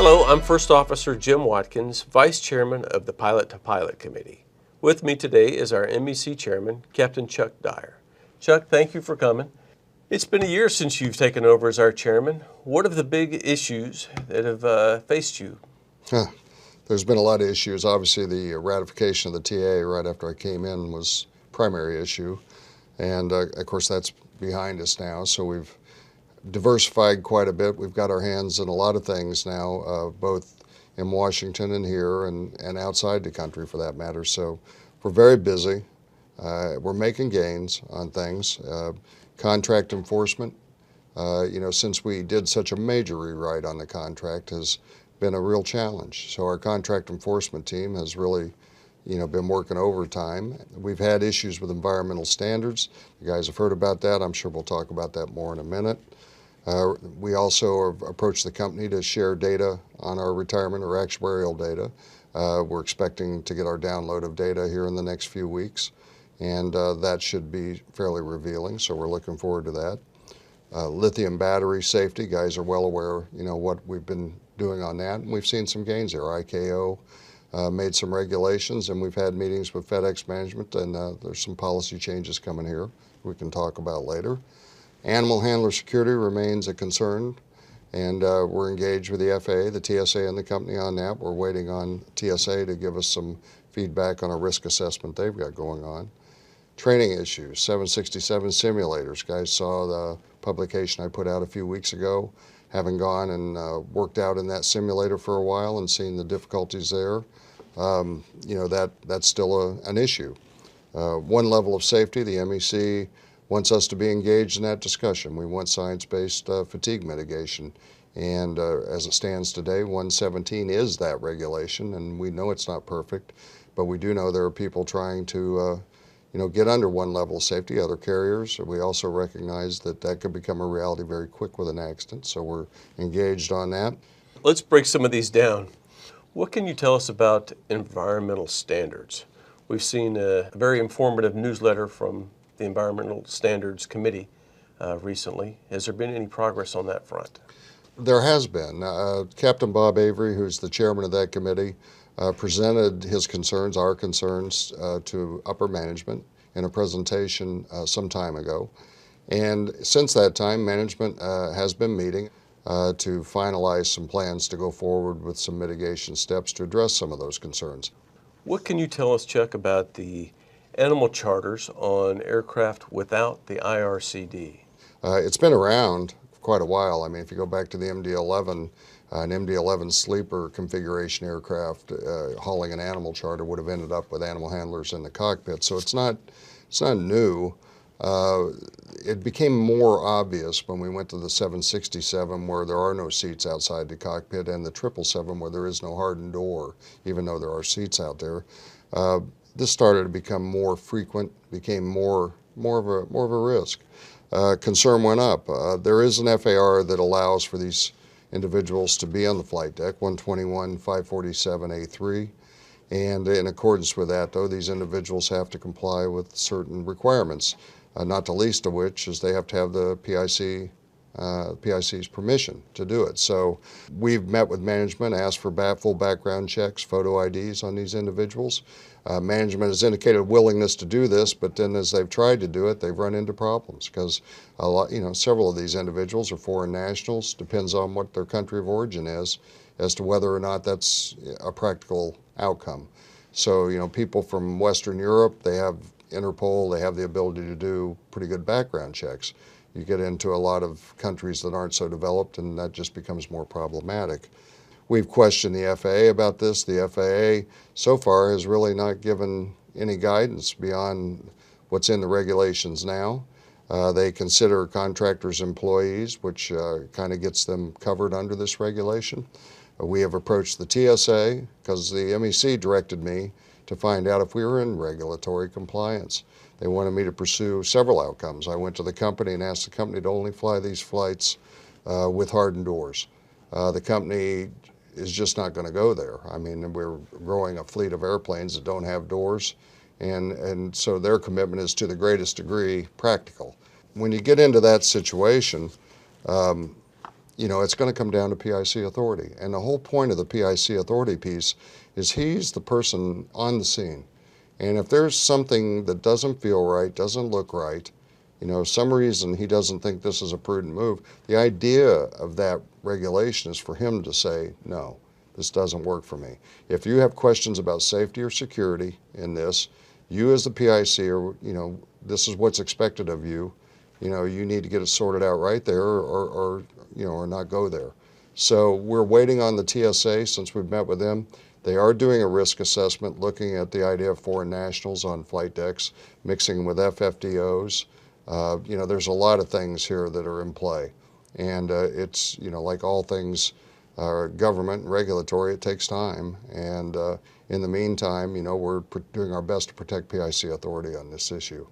Hello, I'm First Officer Jim Watkins, Vice Chairman of the Pilot to Pilot Committee. With me today is our MEC Chairman, Captain Chuck Dyer. Chuck, thank you for coming. It's been a year since you've taken over as our chairman. What are the big issues that have faced you? There's been a lot of issues. Obviously, the ratification of the TA right after I came in was primary issue. And of course, that's behind us now. So we've diversified quite a bit. We've got our hands in a lot of things now, both in Washington and here and outside the country for that matter. So we're very busy. We're making gains on things. Contract enforcement, since we did such a major rewrite on the contract, has been a real challenge. So our contract enforcement team has really, been working overtime. We've had issues with environmental standards. You guys have heard about that. I'm sure we'll talk about that more in a minute. We also have approached the company to share data on our retirement or actuarial data. We're expecting to get our download of data here in the next few weeks, and that should be fairly revealing, so we're looking forward to that. Lithium battery safety, guys are well aware, what we've been doing on that, and we've seen some gains there. ICAO made some regulations, and we've had meetings with FedEx management, and there's some policy changes coming here we can talk about later. Animal handler security remains a concern, and we're engaged with the FAA, the TSA, and the company on that. We're waiting on TSA to give us some feedback on a risk assessment they've got going on. Training issues, 767 simulators. Guys saw the publication I put out a few weeks ago, having gone and worked out in that simulator for a while and seen the difficulties there. That's still an issue. One level of safety, the MEC wants us to be engaged in that discussion. We want science-based fatigue mitigation. And as it stands today, 117 is that regulation, and we know it's not perfect, but we do know there are people trying to get under one level of safety, other carriers. We also recognize that that could become a reality very quick with an accident, so we're engaged on that. Let's break some of these down. What can you tell us about environmental standards? We've seen a very informative newsletter from the Environmental Standards Committee recently. Has there been any progress on that front? There has been. Captain Bob Avery, who's the chairman of that committee, presented his concerns, our concerns, to upper management in a presentation some time ago. And since that time, management has been meeting to finalize some plans to go forward with some mitigation steps to address some of those concerns. What can you tell us, Chuck, about the animal charters on aircraft without the IRCD? It's been around quite a while. I mean, if you go back to the MD-11, an MD-11 sleeper configuration aircraft hauling an animal charter would have ended up with animal handlers in the cockpit. So it's not new. It became more obvious when we went to the 767, where there are no seats outside the cockpit, and the 777, where there is no hardened door, even though there are seats out there. This started to become more frequent, became more of a risk. Concern went up. There is an FAR that allows for these individuals to be on the flight deck, 121-547A3, and in accordance with that, though, these individuals have to comply with certain requirements, not the least of which is they have to have the PIC's permission to do it. So we've met with management, asked for full background checks, photo IDs on these individuals. Management has indicated a willingness to do this, but then as they've tried to do it, they've run into problems because several of these individuals are foreign nationals. Depends on what their country of origin is as to whether or not that's a practical outcome. So, people from Western Europe, they have Interpol, they have the ability to do pretty good background checks. You get into a lot of countries that aren't so developed, and that just becomes more problematic. We've questioned the FAA about this. The FAA so far has really not given any guidance beyond what's in the regulations now. They consider contractors employees, which kind of gets them covered under this regulation. We have approached the TSA because the MEC directed me to find out if we were in regulatory compliance. They wanted me to pursue several outcomes. I went to the company and asked the company to only fly these flights with hardened doors. The company is just not going to go there. I mean, we're growing a fleet of airplanes that don't have doors, and so their commitment is to the greatest degree practical. When you get into that situation, it's going to come down to PIC authority. And the whole point of the PIC authority piece is he's the person on the scene. And if there's something that doesn't feel right, doesn't look right, some reason he doesn't think this is a prudent move, the idea of that regulation is for him to say, no, this doesn't work for me. If you have questions about safety or security in this, you as the PIC, this is what's expected of you. You need to get it sorted out right there or not go there. So we're waiting on the TSA since we've met with them. They are doing a risk assessment, looking at the idea of foreign nationals on flight decks, mixing with FFDOs. There's a lot of things here that are in play. And it's, like all things government and regulatory, it takes time. And in the meantime, we're doing our best to protect PIC authority on this issue.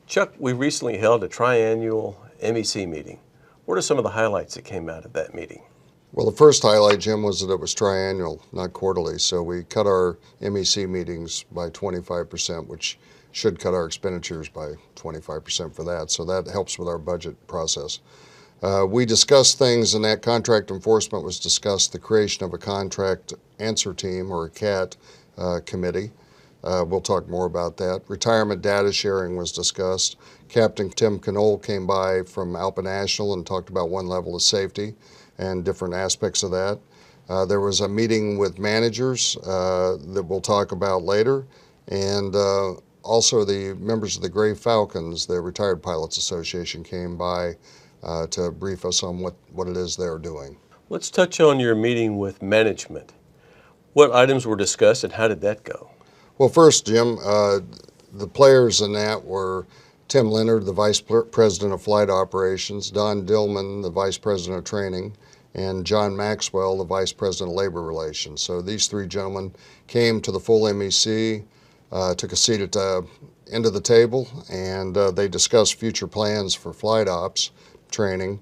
Chuck, we recently held a triannual MEC meeting. What are some of the highlights that came out of that meeting? Well, the first highlight, Jim, was that it was triannual, not quarterly. So we cut our MEC meetings by 25%, which should cut our expenditures by 25% for that. So that helps with our budget process. We discussed things, and that contract enforcement was discussed, the creation of a contract answer team, or a CAT committee. We'll talk more about that. Retirement data sharing was discussed. Captain Tim Knoll came by from Alpa National and talked about one level of safety and different aspects of that. There was a meeting with managers that we'll talk about later, and also the members of the Gray Falcons, the Retired Pilots Association, came by to brief us on what it is they're doing. Let's touch on your meeting with management. What items were discussed and how did that go? Well, first, Jim, the players in that were Tim Leonard, the Vice President of Flight Operations, Don Dillman, the Vice President of Training, and John Maxwell, the Vice President of Labor Relations. So these three gentlemen came to the full MEC, took a seat at the end of the table, and they discussed future plans for flight ops training.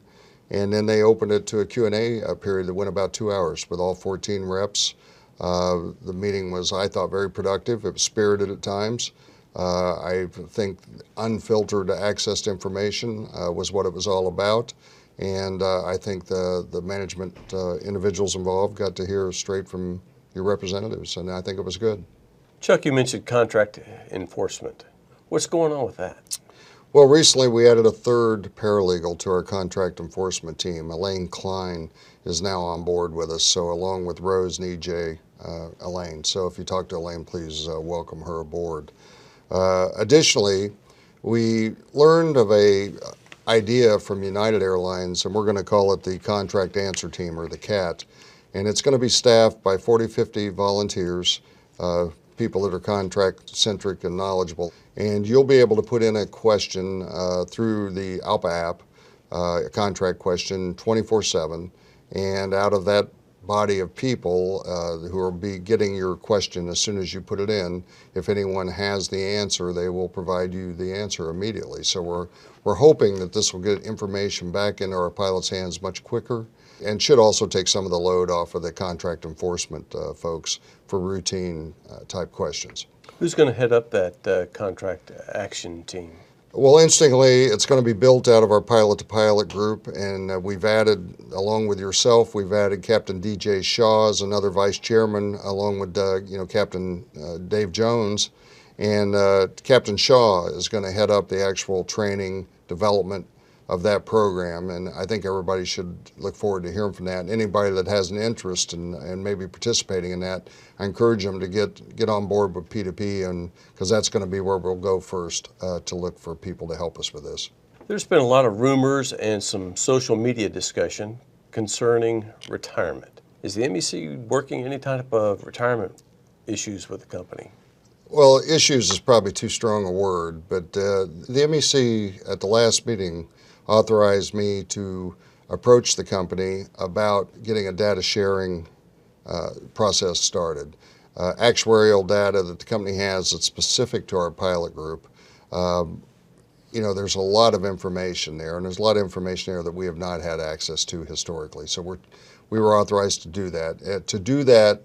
And then they opened it to a Q&A period that went about 2 hours with all 14 reps. The meeting was, I thought, very productive. It was spirited at times. I think unfiltered access to information was what it was all about. And I think the management individuals involved got to hear straight from your representatives, and I think it was good. Chuck, you mentioned contract enforcement. What's going on with that? Well, recently we added a third paralegal to our contract enforcement team. Elaine Klein is now on board with us, so along with Rose and EJ, Elaine. So if you talk to Elaine, please welcome her aboard. Additionally, we learned of a idea from United Airlines, and we're going to call it the Contract Answer Team, or the CAT. And it's going to be staffed by 40, 50 volunteers, people that are contract-centric and knowledgeable. And you'll be able to put in a question through the Alpa app, a contract question 24/7. And out of that body of people who will be getting your question as soon as you put it in, if anyone has the answer, they will provide you the answer immediately. So we're hoping that this will get information back into our pilots' hands much quicker, and should also take some of the load off of the contract enforcement folks for routine type questions. Who's going to head up that contract action team? Well, interestingly, it's going to be built out of our pilot-to-pilot group, and we've added, along with yourself, we've added Captain DJ Shaw as another vice chairman, along with Captain Dave Jones, and Captain Shaw is going to head up the actual training development of that program, and I think everybody should look forward to hearing from that. And anybody that has an interest in maybe participating in that, I encourage them to get on board with P2P, and because that's going to be where we'll go first to look for people to help us with this. There's been a lot of rumors and some social media discussion concerning retirement. Is the MEC working any type of retirement issues with the company? Well, issues is probably too strong a word, but the MEC at the last meeting authorized me to approach the company about getting a data sharing process started. Actuarial data that the company has that's specific to our pilot group. There's a lot of information there, and there's a lot of information there that we have not had access to historically. So we were authorized to do that. To do that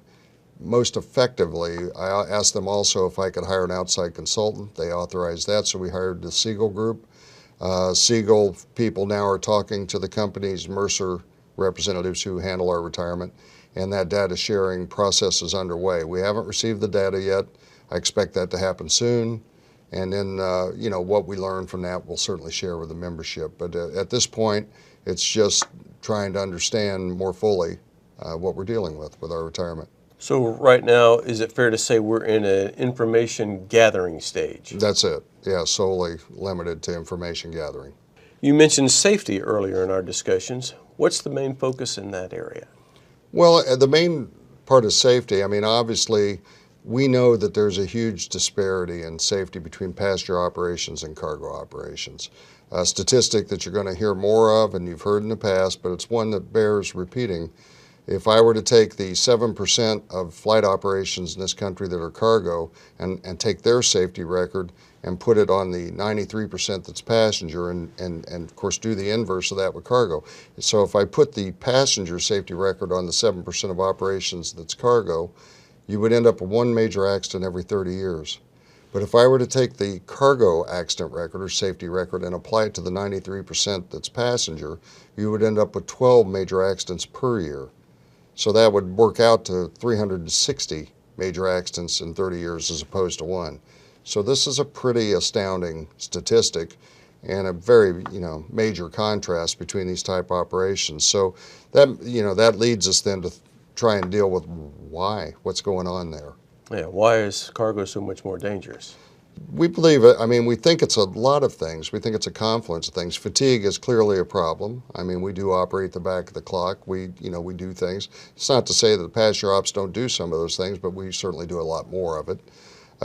most effectively, I asked them also if I could hire an outside consultant. They authorized that, so we hired the Siegel Group. Siegel people now are talking to the company's Mercer representatives who handle our retirement, and that data sharing process is underway. We haven't received the data yet. I expect that to happen soon. And then, what we learn from that, we'll certainly share with the membership. But at this point, it's just trying to understand more fully what we're dealing with our retirement. So right now, is it fair to say we're in an information gathering stage? That's it. Yeah, solely limited to information gathering. You mentioned safety earlier in our discussions. What's the main focus in that area? Well, the main part is safety. I mean, obviously, we know that there's a huge disparity in safety between passenger operations and cargo operations. A statistic that you're going to hear more of and you've heard in the past, but it's one that bears repeating. If I were to take the 7% of flight operations in this country that are cargo and take their safety record and put it on the 93% that's passenger and of course do the inverse of that with cargo. So if I put the passenger safety record on the 7% of operations that's cargo, you would end up with one major accident every 30 years. But if I were to take the cargo accident record or safety record and apply it to the 93% that's passenger, you would end up with 12 major accidents per year. So that would work out to 360 major accidents in 30 years as opposed to one. So this is a pretty astounding statistic and a very, major contrast between these type operations. So that leads us then to try and deal with what's going on there. Yeah, why is cargo so much more dangerous? We believe we think it's a lot of things. We think it's a confluence of things. Fatigue is clearly a problem. I mean, we do operate the back of the clock. We do things. It's not to say that the passenger ops don't do some of those things, but we certainly do a lot more of it.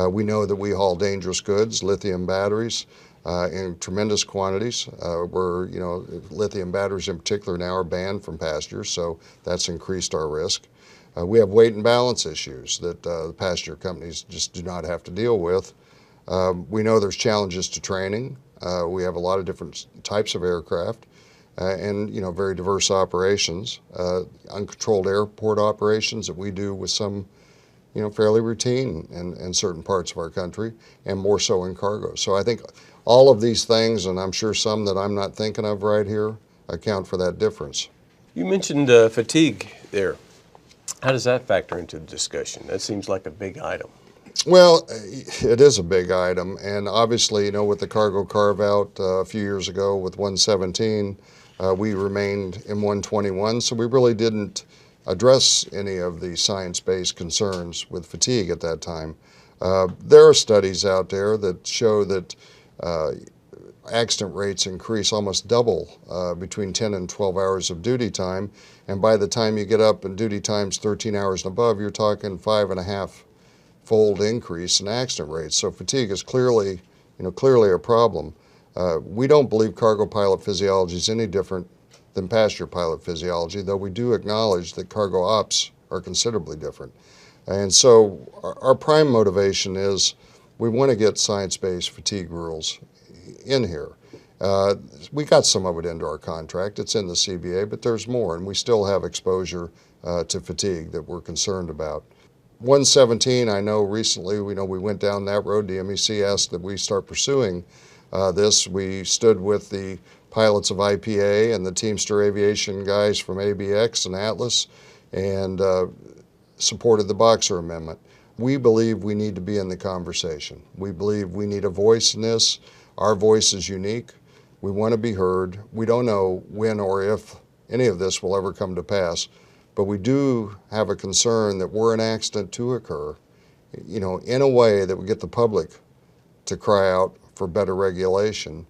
We know that we haul dangerous goods, lithium batteries, in tremendous quantities. Lithium batteries in particular now are banned from passengers, so that's increased our risk. We have weight and balance issues that the passenger companies just do not have to deal with. We know there's challenges to training. We have a lot of different types of aircraft and very diverse operations. Uncontrolled airport operations that we do with some fairly routine in certain parts of our country, and more so in cargo. So I think all of these things, and I'm sure some that I'm not thinking of right here, account for that difference. You mentioned fatigue there. How does that factor into the discussion? That seems like a big item. Well, it is a big item, and obviously, with the cargo carve-out a few years ago with 117, we remained in 121, so we really didn't address any of the science-based concerns with fatigue at that time. There are studies out there that show that accident rates increase almost double between 10 and 12 hours of duty time, and by the time you get up and duty time's 13 hours and above, you're talking 5.5-fold increase in accident rates. So fatigue is clearly a problem. We don't believe cargo pilot physiology is any different than passenger pilot physiology, though we do acknowledge that cargo ops are considerably different. And so our prime motivation is we want to get science-based fatigue rules in here. We got some of it into our contract. It's in the CBA, but there's more, and we still have exposure to fatigue that we're concerned about. 117, I know recently, we went down that road. The MEC asked that we start pursuing this. We stood with the pilots of IPA and the Teamster Aviation guys from ABX and Atlas and supported the Boxer Amendment. We believe we need to be in the conversation. We believe we need a voice in this. Our voice is unique. We want to be heard. We don't know when or if any of this will ever come to pass, but we do have a concern that were an accident to occur, in a way that would get the public to cry out for better regulation,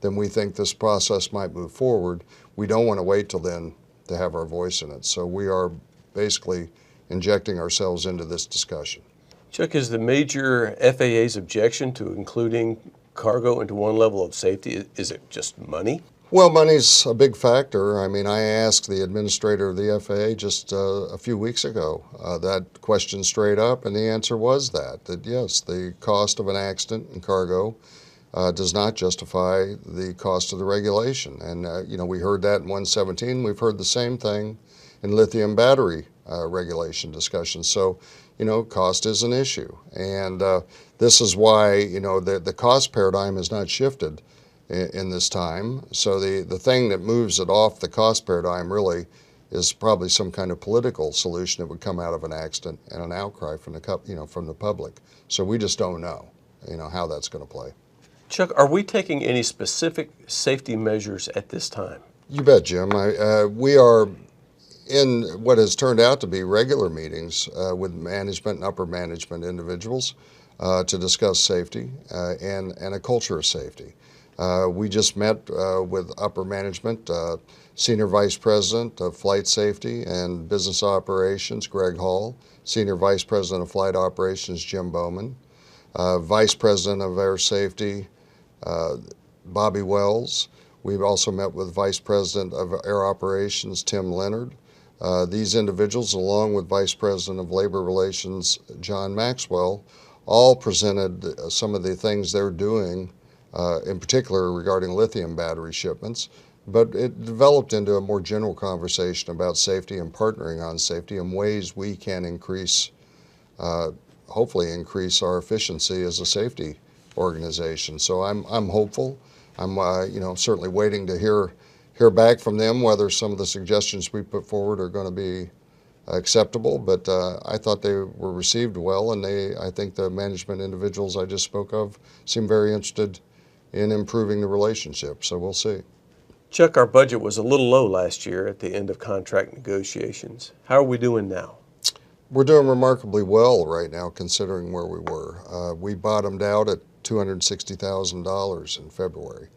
then we think this process might move forward. We don't want to wait till then to have our voice in it. So we are basically injecting ourselves into this discussion. Chuck, is the major FAA's objection to including cargo into one level of safety, is it just money? Well, money's a big factor. I mean, I asked the administrator of the FAA just a few weeks ago that question straight up, and the answer was that yes, the cost of an accident in cargo does not justify the cost of the regulation. And, we heard that in 117. We've heard the same thing in lithium battery regulation discussions. So, cost is an issue. And this is why, the cost paradigm has not shifted. in this time. So the thing that moves it off the cost paradigm really is probably some kind of political solution that would come out of an accident and an outcry from from the public. So we just don't know, how that's going to play. Chuck, are we taking any specific safety measures at this time? You bet, Jim. We are in what has turned out to be regular meetings with management and upper management individuals to discuss safety and a culture of safety. We just met with upper management, Senior Vice President of Flight Safety and Business Operations, Greg Hall, Senior Vice President of Flight Operations, Jim Bowman, Vice President of Air Safety, Bobby Wells. We've also met with Vice President of Air Operations, Tim Leonard. These individuals, along with Vice President of Labor Relations, John Maxwell, all presented some of the things they're doing, in particular regarding lithium battery shipments. But it developed into a more general conversation about safety and partnering on safety and ways we can hopefully increase our efficiency as a safety organization. So I'm hopeful. I'm certainly waiting to hear back from them whether some of the suggestions we put forward are going to be acceptable. But I thought they were received well, and I think the management individuals I just spoke of seem very interested in improving the relationship. So we'll see. Chuck, our budget was a little low last year at the end of contract negotiations. How are we doing now? We're doing remarkably well right now, considering where we were. We bottomed out at $260,000 in February.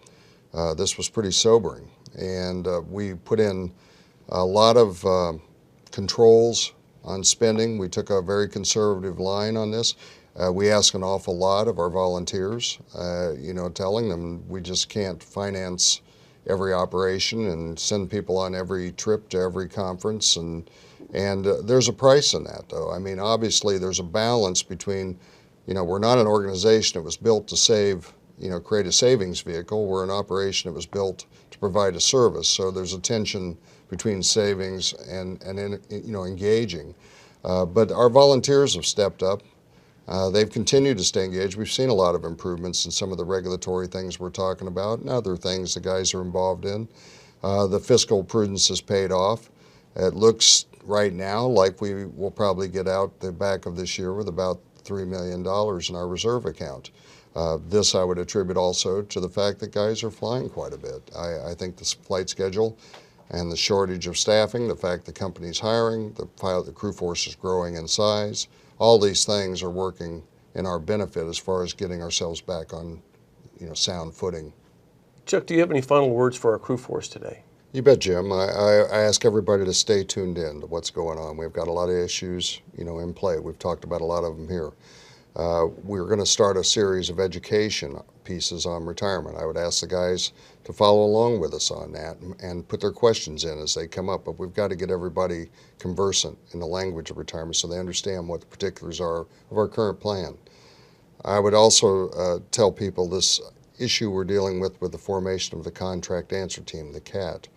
This was pretty sobering, and we put in a lot of controls on spending. We took a very conservative line on this. We ask an awful lot of our volunteers, telling them we just can't finance every operation and send people on every trip to every conference, and there's a price in that, though. I mean, obviously there's a balance between, we're not an organization that was built to create a savings vehicle. We're an operation that was built to provide a service. So there's a tension between savings and engaging. But our volunteers have stepped up. They've continued to stay engaged. We've seen a lot of improvements in some of the regulatory things we're talking about and other things the guys are involved in. The fiscal prudence has paid off. It looks right now like we will probably get out the back of this year with about $3 million in our reserve account. This I would attribute also to the fact that guys are flying quite a bit. I think the flight schedule and the shortage of staffing, the fact the company's hiring, the crew force is growing in size, all these things are working in our benefit as far as getting ourselves back on sound footing. Chuck, do you have any final words for our crew force today? You bet, Jim. I ask everybody to stay tuned in to what's going on. We've got a lot of issues, in play. We've talked about a lot of them here. We're going to start a series of education pieces on retirement. I would ask the guys to follow along with us on that and put their questions in as they come up. But we've got to get everybody conversant in the language of retirement so they understand what the particulars are of our current plan. I would also tell people this issue we're dealing with the formation of the Contract Answer Team, the CAT.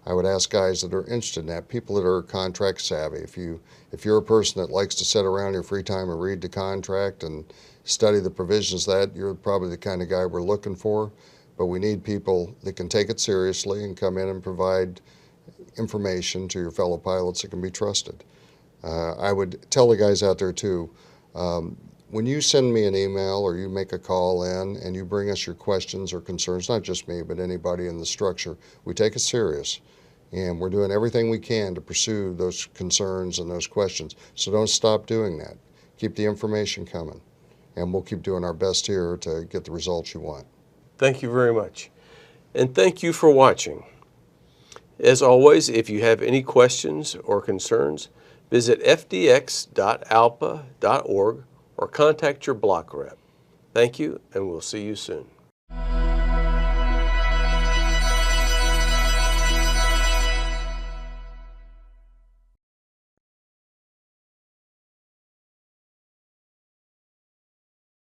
I would ask guys that are interested in that, people that are contract savvy. If you're a person that likes to sit around in your free time and read the contract and study the provisions of that, you're probably the kind of guy we're looking for. But we need people that can take it seriously and come in and provide information to your fellow pilots that can be trusted. I would tell the guys out there too, when you send me an email or you make a call in and you bring us your questions or concerns, not just me, but anybody in the structure, we take it serious. And we're doing everything we can to pursue those concerns and those questions. So don't stop doing that. Keep the information coming. And we'll keep doing our best here to get the results you want. Thank you very much. And thank you for watching. As always, if you have any questions or concerns, visit fdx.alpa.org or contact your block rep. Thank you, and we'll see you soon.